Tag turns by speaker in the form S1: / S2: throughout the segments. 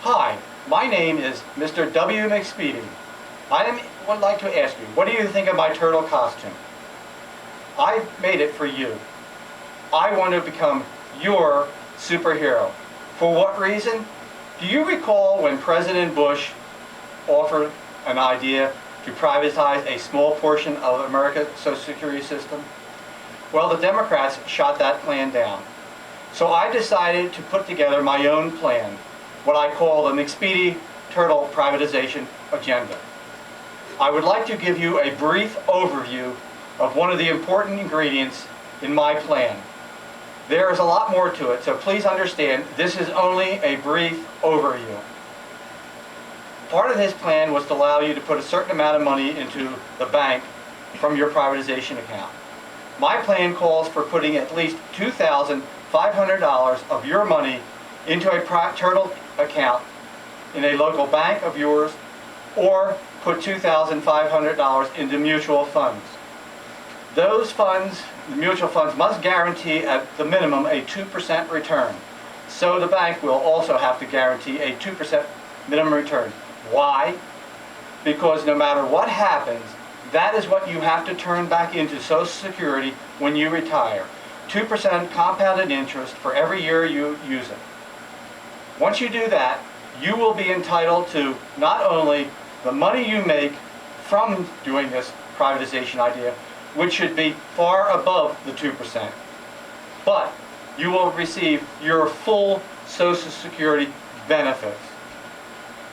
S1: Hi, my name is Mr. W. McSpeedy. Would like to ask you, what do you think of my turtle costume? I made it for you. I want to become your superhero. For what reason? Do you recall when President Bush offered an idea to privatize a small portion of America's Social Security system? Well, the Democrats shot that plan down. So I decided to put together my own plan, what I call the McSpeedy Turtle Privatization Agenda. I would like to give you a brief overview of one of the important ingredients in my plan. There is a lot more to it, so please understand this is only a brief overview. Part of this plan was to allow you to put a certain amount of money into the bank from your privatization account. My plan calls for putting at least $2,500 of your money into a turtle account in a local bank of yours, or put $2,500 into mutual funds. Those funds, the mutual funds, must guarantee at the minimum a 2% return. So the bank will also have to guarantee a 2% minimum return. Why? Because no matter what happens, that is what you have to turn back into Social Security when you retire. 2% compounded interest for every year you use it. Once you do that, you will be entitled to not only the money you make from doing this privatization idea, which should be far above the 2%, but you will receive your full Social Security benefits.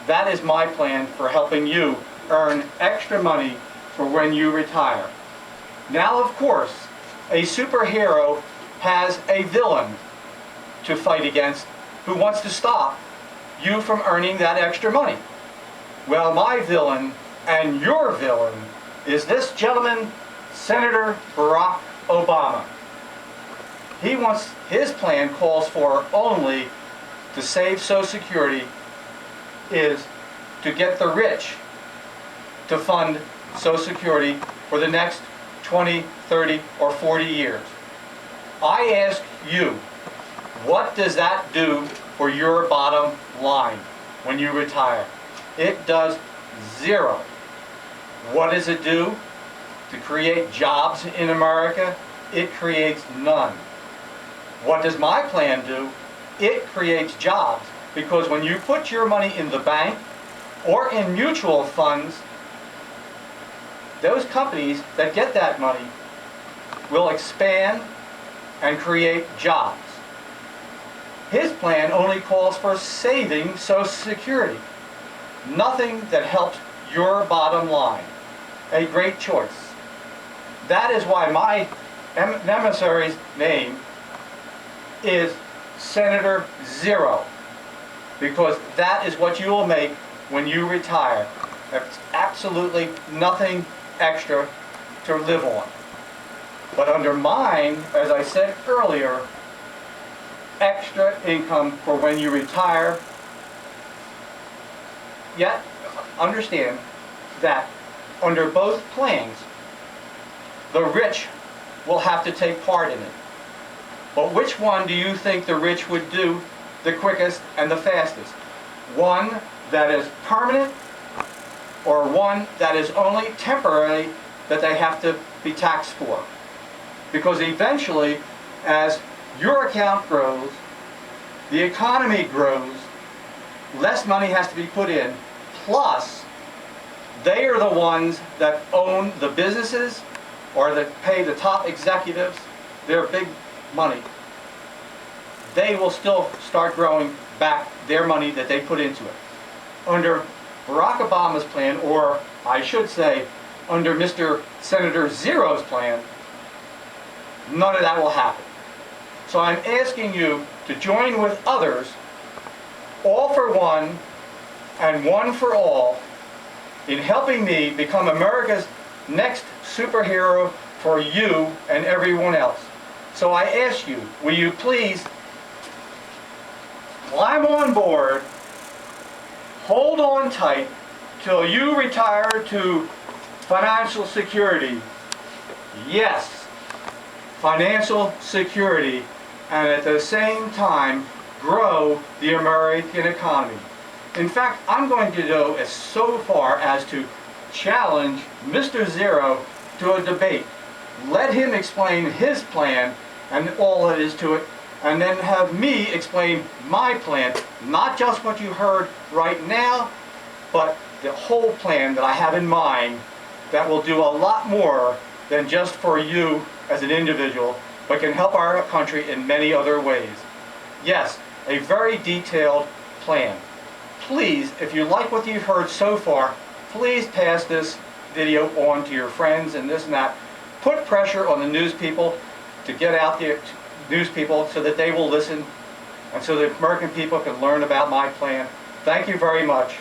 S1: That is my plan for helping you earn extra money for when you retire. Now, of course, a superhero has a villain to fight against who wants to stop you from earning that extra money. Well, my villain and your villain is this gentleman, Senator Barack Obama. His plan calls for only to save Social Security is to get the rich to fund Social Security for the next 20, 30, or 40 years. I ask you, what does that do for your bottom line when you retire? It does zero. What does it do to create jobs in America? It creates none. What does my plan do? It creates jobs, because when you put your money in the bank or in mutual funds, those companies that get that money will expand and create jobs. His plan only calls for saving Social Security. Nothing that helps your bottom line. A great choice. That is why my emissary's name is Senator Zero, because that is what you will make when you retire. There's absolutely nothing extra to live on. But under mine, as I said earlier, extra income for when you retire. Yet, understand that under both plans, the rich will have to take part in it. But which one do you think the rich would do the quickest and the fastest? One that is permanent, or one that is only temporary that they have to be taxed for? Because eventually, as your account grows, the economy grows, less money has to be put in, plus they are the ones that own the businesses or that pay the top executives their big money. They will still start growing back their money that they put into it. Under Barack Obama's plan, or I should say, under Mr. Senator Zero's plan, none of that will happen. So I'm asking you to join with others, all for one and one for all, in helping me become America's next superhero for you and everyone else. So I ask you, will you please climb on board, hold on tight till you retire to financial security. Yes, financial security, and at the same time grow the American economy. In fact, I'm going to go as so far as to challenge Mr. Zero to a debate. Let him explain his plan and all that is to it, and then have me explain my plan, not just what you heard right now, but the whole plan that I have in mind that will do a lot more than just for you as an individual, but can help our country in many other ways. Yes, a very detailed plan. Please, if you like what you've heard so far, please pass this video on to your friends and this and that. Put pressure on the news people to get out the news people so that they will listen and so the American people can learn about my plan. Thank you very much.